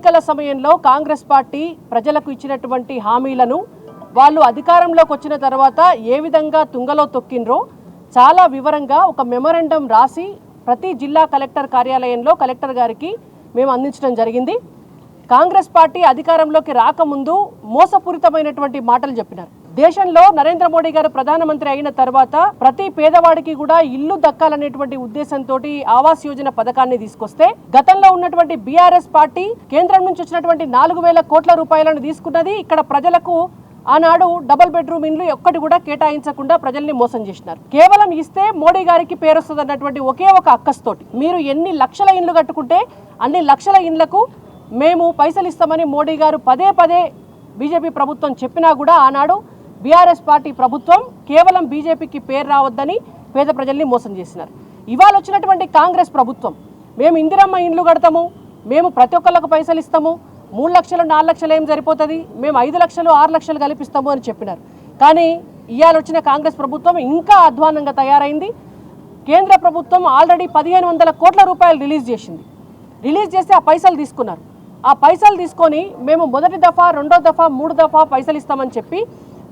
ఎన్నికల సమయంలో కాంగ్రెస్ పార్టీ ప్రజలకు ఇచ్చినటువంటి హామీలను వాళ్ళు అధికారంలోకి వచ్చిన తర్వాత ఏ విధంగా తుంగలో తొక్కినరో చాలా వివరంగా ఒక మెమోరాండం రాసి ప్రతి జిల్లా కలెక్టర్ కార్యాలయంలో కలెక్టర్ గారికి మేము అందించడం జరిగింది. కాంగ్రెస్ పార్టీ అధికారంలోకి రాకముందు మోసపూరితమైనటువంటి మాటలు చెప్పినారు. దేశంలో నరేంద్ర మోడీ గారు ప్రధానమంత్రి అయిన తర్వాత ప్రతి పేదవాడికి కూడా ఇల్లు దక్కాలనేటువంటి ఉద్దేశంతో ఆవాస్ యోజన పథకాన్ని తీసుకొస్తే గతంలో ఉన్నటువంటి బీఆర్ఎస్ పార్టీ కేంద్రం నుంచి వచ్చినటువంటి 4,000 కోట్ల రూపాయలను తీసుకున్నది. ఇక్కడ ప్రజలకు ఆనాడు డబుల్ బెడ్రూమ్ ఇండ్లు ఒక్కటి కూడా కేటాయించకుండా ప్రజల్ని మోసం చేసినారు. కేవలం ఇస్తే మోడీ గారికి పేరు వస్తుంది అన్నటువంటి ఒకే ఒక అక్కస్తోటి మీరు ఎన్ని లక్షల ఇండ్లు కట్టుకుంటే అన్ని లక్షల ఇండ్లకు మేము పైసలు ఇస్తామని మోడీ గారు పదే పదే బీజేపీ ప్రభుత్వం చెప్పినా కూడా ఆనాడు బీఆర్ఎస్ పార్టీ ప్రభుత్వం కేవలం బీజేపీకి పేరు రావద్దని పేద ప్రజల్ని మోసం చేసినారు. ఇవాళ వచ్చినటువంటి కాంగ్రెస్ ప్రభుత్వం మేము ఇందిరమ్మ ఇండ్లు కడతాము, మేము ప్రతి ఒక్కళ్ళకు పైసలు ఇస్తాము, 3 లక్షలు 4 లక్షలు ఏం సరిపోతుంది, మేము 5 లక్షలు 6 లక్షలు కల్పిస్తాము అని చెప్పినారు. కానీ ఇవాళ వచ్చిన కాంగ్రెస్ ప్రభుత్వం ఇంకా అధ్వానంగా తయారైంది. కేంద్ర ప్రభుత్వం ఆల్రెడీ 1,500 కోట్ల రూపాయలు రిలీజ్ చేసింది. రిలీజ్ చేస్తే ఆ పైసలు తీసుకున్నారు. ఆ పైసలు తీసుకొని మేము మొదటి దఫా, రెండో దఫా, 3 దఫా పైసలు ఇస్తామని చెప్పి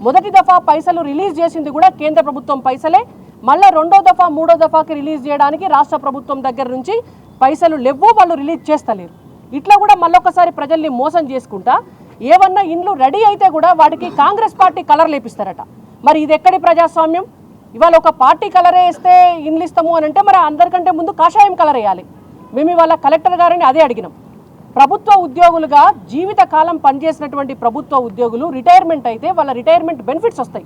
మొదటి దఫా పైసలు రిలీజ్ చేసింది కూడా కేంద్ర ప్రభుత్వం పైసలే. మళ్ళీ రెండో దఫా, మూడో దఫాకి రిలీజ్ చేయడానికి రాష్ట్ర ప్రభుత్వం దగ్గర నుంచి పైసలు లేవు, వాళ్ళు రిలీజ్ చేస్తలేరు. ఇట్లా కూడా మళ్ళొకసారి ప్రజల్ని మోసం చేసుకుంటా ఏమన్నా ఇండ్లు రెడీ అయితే కూడా వాటికి కాంగ్రెస్ పార్టీ కలర్ లేపిస్తారట. మరి ఇది ఎక్కడి ప్రజాస్వామ్యం? ఇవాళ ఒక పార్టీ కలరే వేస్తే ఇండ్లు ఇస్తాము అని అంటే మరి అందరికంటే ముందు కాషాయం కలర్ వేయాలి. మేము ఇవాళ కలెక్టర్ గారిని అదే అడిగినాం. ప్రభుత్వ ఉద్యోగులుగా జీవితకాలం పనిచేసినటువంటి ప్రభుత్వ ఉద్యోగులు రిటైర్మెంట్ అయితే వాళ్ళ రిటైర్మెంట్ బెనిఫిట్స్ వస్తాయి.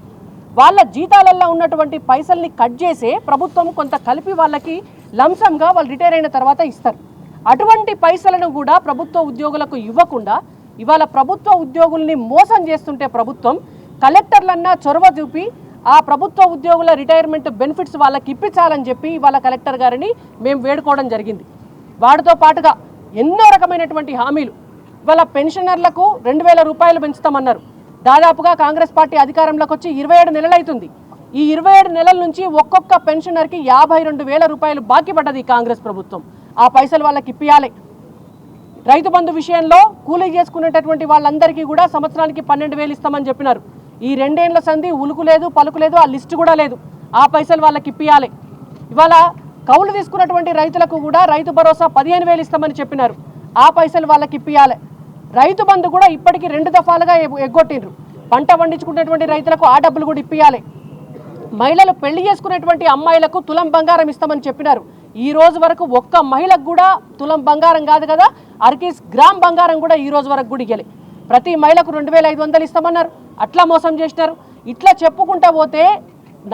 వాళ్ళ జీతాలల్లో ఉన్నటువంటి పైసల్ని కట్ చేసే ప్రభుత్వం కొంత కలిపి వాళ్ళకి లంసంగా వాళ్ళు రిటైర్ అయిన తర్వాత ఇస్తారు. అటువంటి పైసలను కూడా ప్రభుత్వ ఉద్యోగులకు ఇవ్వకుండా ఇవాళ ప్రభుత్వ ఉద్యోగుల్ని మోసం చేస్తుంటే ప్రభుత్వం కలెక్టర్లన్నా చొరవ చూపి ఆ ప్రభుత్వ ఉద్యోగుల రిటైర్మెంట్ బెనిఫిట్స్ వాళ్ళకి ఇప్పించాలని చెప్పి ఇవాళ కలెక్టర్ గారిని మేము వేడుకోవడం జరిగింది. వాటితో పాటుగా ఎన్నో రకమైనటువంటి హామీలు. ఇవాళ పెన్షనర్లకు 2,000 రూపాయలు పెంచుతామన్నారు. దాదాపుగా కాంగ్రెస్ పార్టీ అధికారంలోకి వచ్చి 27 నెలలు అవుతుంది. ఈ 27 నెలల నుంచి ఒక్కొక్క పెన్షనర్కి 52,000 రూపాయలు బాకీ పడ్డది కాంగ్రెస్ ప్రభుత్వం. ఆ పైసలు వాళ్ళకి ఇప్పియాలి. రైతు బంధు విషయంలో కూలీ చేసుకునేటటువంటి వాళ్ళందరికీ కూడా సంవత్సరానికి 12,000 ఇస్తామని చెప్పినారు. ఈ 2 ఏళ్ల సంధి ఉలుకు లేదు, పలుకు లేదు, ఆ లిస్టు కూడా లేదు. ఆ పైసలు వాళ్ళకి ఇప్పియాలి. ఇవాళ కౌలు తీసుకున్నటువంటి రైతులకు కూడా రైతు భరోసా 15,000 ఇస్తామని చెప్పినారు. ఆ పైసలు వాళ్ళకి ఇప్పియాలి. రైతు బంధు కూడా ఇప్పటికీ 2 దఫాలుగా ఎగ్గొట్టిండ్రు. పంట పండించుకునేటువంటి రైతులకు ఆ డబ్బులు కూడా ఇప్పియాలి. మహిళలు పెళ్లి చేసుకునేటువంటి అమ్మాయిలకు తులం బంగారం ఇస్తామని చెప్పినారు. ఈ రోజు వరకు ఒక్క మహిళకు కూడా తులం బంగారం కాదు కదా, అరకీస్ గ్రామ్ బంగారం కూడా ఈ రోజు వరకు కూడా ఇవ్వలే. ప్రతి మహిళకు 2,500 ఇస్తామన్నారు. అట్లా మోసం చేసినారు. ఇట్లా చెప్పుకుంటా పోతే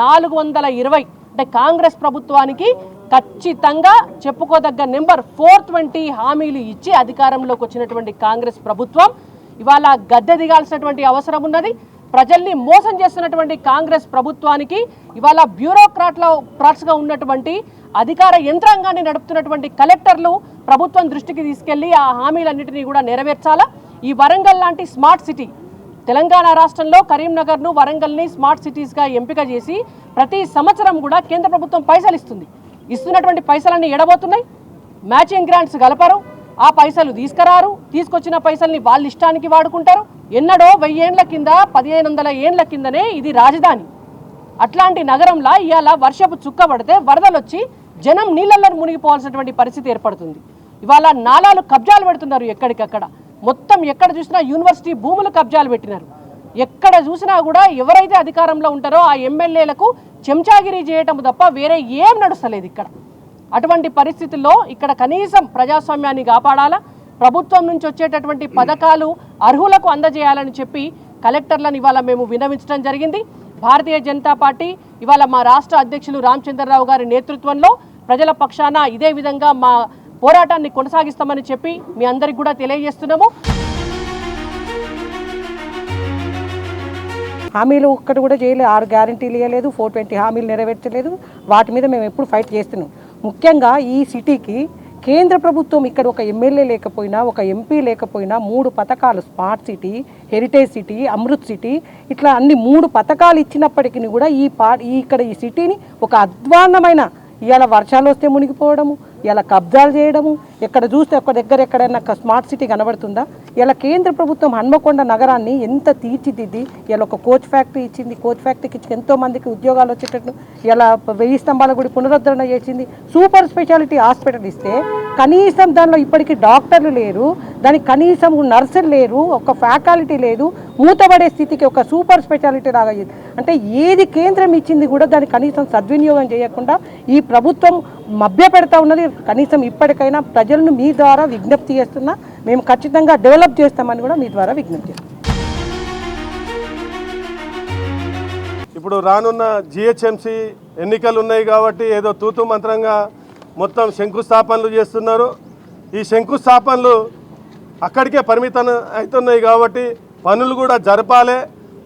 420 అంటే కాంగ్రెస్ ప్రభుత్వానికి ఖచ్చితంగా చెప్పుకోదగ్గ నెంబర్ 420 హామీలు ఇచ్చి అధికారంలోకి వచ్చినటువంటి కాంగ్రెస్ ప్రభుత్వం ఇవాళ గద్దె దిగాల్సినటువంటి అవసరం ఉన్నది. ప్రజల్ని మోసం చేస్తున్నటువంటి కాంగ్రెస్ ప్రభుత్వానికి ఇవాళ బ్యూరోక్రాట్స్గా ఉన్నటువంటి అధికార యంత్రాంగాన్ని నడుపుతున్నటువంటి కలెక్టర్లు ప్రభుత్వం దృష్టికి తీసుకెళ్లి ఆ హామీలన్నింటినీ కూడా నెరవేర్చాలా. ఈ వరంగల్ లాంటి స్మార్ట్ సిటీ, తెలంగాణ రాష్ట్రంలో కరీంనగర్ను, వరంగల్ని స్మార్ట్ సిటీస్గా ఎంపిక చేసి ప్రతి సంవత్సరం కూడా కేంద్ర ప్రభుత్వం పైసలు ఇస్తుంది. ఇస్తున్నటువంటి పైసలన్నీ ఎడబోతున్నాయి. మ్యాచింగ్ గ్రాంట్స్ గలపరు, ఆ పైసలు తీసుకురారు. తీసుకొచ్చిన పైసల్ని వాళ్ళ ఇష్టానికి వాడుకుంటారు. ఎన్నడో 1000 ఏళ్ల కింద, 1500 ఏళ్ల కిందనే ఇది రాజధాని. అట్లాంటి నగరంలో ఇవాళ వర్షపు చుక్క పడితే వరదలు వచ్చి జనం నీళ్ళల్లో మునిగిపోవాల్సినటువంటి పరిస్థితి ఏర్పడుతుంది. ఇవాళ నాలాలు కబ్జాలు పెడుతున్నారు. ఎక్కడికక్కడ మొత్తం ఎక్కడ చూసినా యూనివర్సిటీ భూములు కబ్జాలు పెట్టినారు. ఎక్కడ చూసినా కూడా ఎవరైతే అధికారంలో ఉంటారో ఆ ఎమ్మెల్యేలకు చెంచాగిరి చేయటం తప్ప వేరే ఏం నడుస్తలేదు ఇక్కడ. అటువంటి పరిస్థితుల్లో ఇక్కడ కనీసం ప్రజాస్వామ్యాన్ని కాపాడాలా, ప్రభుత్వం నుంచి వచ్చేటటువంటి పథకాలు అర్హులకు అందజేయాలని చెప్పి కలెక్టర్లను ఇవాళ మేము విన్నవించడం జరిగింది. భారతీయ జనతా పార్టీ ఇవాళ మా రాష్ట్ర అధ్యక్షులు రామచంద్రరావు గారి నేతృత్వంలో ప్రజల పక్షాన ఇదే విధంగా మా పోరాటాన్ని కొనసాగిస్తామని చెప్పి మీ అందరికి కూడా తెలియజేస్తున్నాము. హామీలు ఒక్కటి కూడా చేయలేదు. 6 గ్యారంటీలు ఇవ్వలేదు, 420 హామీలు నెరవేర్చలేదు. వాటి మీద మేము ఎప్పుడు ఫైట్ చేస్తున్నాం. ముఖ్యంగా ఈ సిటీకి కేంద్ర ప్రభుత్వం ఇక్కడ ఒక ఎమ్మెల్యే లేకపోయినా, ఒక ఎంపీ లేకపోయినా 3 పథకాలు, smart city, heritage city, Amrit city, ఇట్లా అన్ని 3 పథకాలు ఇచ్చినప్పటికీ కూడా ఇక్కడ ఈ సిటీని ఒక అధ్వాన్నమైన, ఇవాళ వర్షాలు వస్తే మునిగిపోవడము, ఇలా కబ్జాలు చేయడము, ఎక్కడ చూస్తే ఒక్క దగ్గర ఎక్కడైనా స్మార్ట్ సిటీ కనబడుతుందా? ఇలా కేంద్ర ప్రభుత్వం హన్మకొండ నగరాన్ని ఎంత తీర్చిదిద్ది ఇలా ఒక కోచ్ ఫ్యాక్టరీ ఇచ్చింది. కోచ్ ఫ్యాక్టరీకి ఇచ్చి ఎంతోమందికి ఉద్యోగాలు వచ్చేటట్టు ఇలా 1000 స్తంభాల గుడి పునరుద్ధరణ చేసింది. సూపర్ స్పెషాలిటీ హాస్పిటల్ ఇస్తే కనీసం దానిలో ఇప్పటికీ డాక్టర్లు లేరు, దానికి కనీసం నర్సులు లేరు, ఒక ఫ్యాకల్టీ లేదు, మూతబడే స్థితికి ఒక సూపర్ స్పెషాలిటీ లాగా. అంటే ఏది కేంద్రం ఇచ్చింది కూడా దాన్ని కనీసం సద్వినియోగం చేయకుండా ఈ ప్రభుత్వం మభ్యపెడతా ఉన్నది. కనీసం ఇప్పటికైనా ప్రజలను మీ ద్వారా విజ్ఞప్తి చేస్తున్నా, మేము ఖచ్చితంగా డెవలప్ చేస్తామని కూడా మీ ద్వారా విజ్ఞప్తి చేస్తాం. ఇప్పుడు రానున్న జిహెచ్ఎంసీ ఎన్నికలు ఉన్నాయి కాబట్టి ఏదో తూతు మంత్రంగా మొత్తం శంకుస్థాపనలు చేస్తున్నారు. ఈ శంకుస్థాపనలు అక్కడికే పరిమితం అవుతున్నాయి కాబట్టి పనులు కూడా జరపాలి.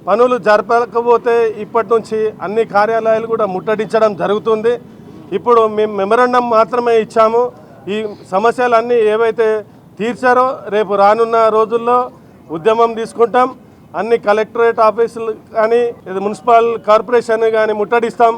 పనులు జరపకపోతే ఇప్పటి నుంచి అన్ని కార్యాలయాలు కూడా ముట్టడించడం జరుగుతుంది. ఇప్పుడు మేము మెమరాండం మాత్రమే ఇచ్చాము. ఈ సమస్యలన్నీ ఏవైతే తీర్చారో రేపు రానున్న రోజుల్లో ఉద్యమం తీసుకుంటాం. అన్ని కలెక్టరేట్ ఆఫీసులు కానీ మున్సిపల్ కార్పొరేషన్ కానీ ముట్టడిస్తాం.